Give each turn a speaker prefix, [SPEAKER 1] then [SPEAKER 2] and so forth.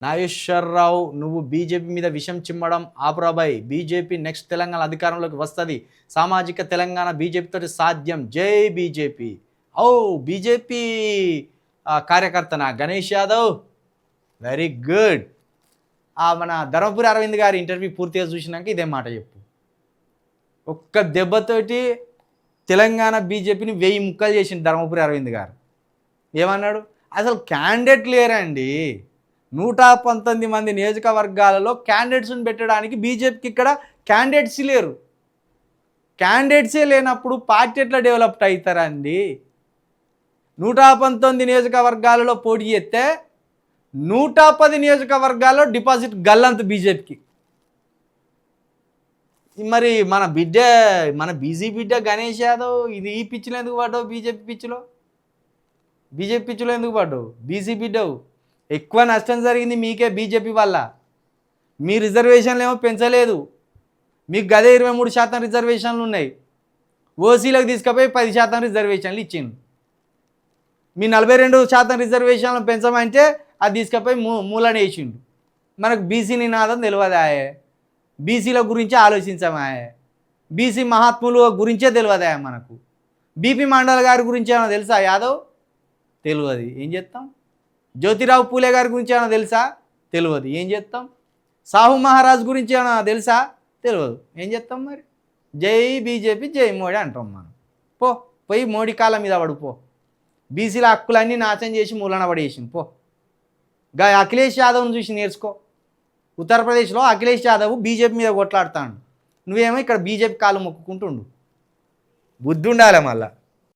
[SPEAKER 1] నాగేశ్వరరావు నువ్వు బీజేపీ మీద విషం చిమ్మడం ఆపురాబాయ్. బీజేపీ నెక్స్ట్ తెలంగాణ అధికారంలోకి వస్తుంది. సామాజిక తెలంగాణ బీజేపీతో సాధ్యం. జై బీజేపీ. ఓ బీజేపీ కార్యకర్తనా గణేష్ యాదవ్, వెరీ గుడ్. మన ధర్మపురి అరవింద్ గారి ఇంటర్వ్యూ పూర్తిగా చూసినాక ఇదే మాట చెప్పు. ఒక్క దెబ్బతోటి తెలంగాణ బీజేపీని 1000 ముక్కలు చేసిండు ధర్మపురి అరవింద్ గారు. ఏమన్నాడు? అసలు క్యాండిడేట్ లేరండి. 119 మంది నియోజకవర్గాలలో క్యాండిడేట్స్ని పెట్టడానికి బీజేపీకి ఇక్కడ క్యాండిడేట్స్ లేరు. క్యాండిడేట్సే లేనప్పుడు పార్టీ ఎట్లా డెవలప్ అవుతారండి? 119 నియోజకవర్గాలలో పోటీ చేస్తే 110 నియోజకవర్గాల్లో డిపాజిట్ గల్లంత బీజేపీకి. మరి మన బీజీ బిడ్డ గణేష్ యాదవ్ ఇది ఈ పిచ్చిలో ఎందుకు పడ్డావు? బీజేపీ పిచ్చిలో ఎందుకు పడ్డావు? బీసీ బిడ్డవు. ఎక్కువ నష్టం జరిగింది మీకే బీజేపీ వల్ల. మీ రిజర్వేషన్లు ఏమో పెంచలేదు. మీకు గదే 23% రిజర్వేషన్లు ఉన్నాయి. ఓసీలకు తీసుకుపోయి 10% రిజర్వేషన్లు ఇచ్చిండు. మీ 42% రిజర్వేషన్లు పెంచమంటే అది తీసుకుపోయి మూలన వేసిండు. మనకు బీసీ నినాదం తెలియదాయే, బీసీల గురించి ఆలోచించమాయే, బీసీ మహాత్ముల గురించే తెలియదాయే మనకు. బీపీ మండల్ గారి గురించి ఏమైనా తెలుసా యాదవ్? తెలియదు. ఏం చేస్తాం? జ్యోతిరావు పూలే గారి గురించి ఏమైనా తెలుసా? తెలియదు. ఏం చేస్తాం? సాహు మహారాజ్ గురించి ఏమైనా తెలుసా? తెలియదు. ఏం చేస్తాం మరి? జై బీజేపీ జై మోడీ అంటాం మనం. పోయి మోడీ కాళ్ళ మీద పడిపో. బీసీల హక్కులన్నీ నాశనం చేసి మూలన పడేసింది. గా అఖిలేష్ యాదవ్ని చూసి నేర్చుకో. ఉత్తరప్రదేశ్లో అఖిలేష్ యాదవ్ బీజేపీ మీద కొట్లాడుతాడు. నువ్వేమో ఇక్కడ బీజేపీ కాళ్ళు మొక్కుకుంటుండు. బుద్ధి ఉండాలి మళ్ళా.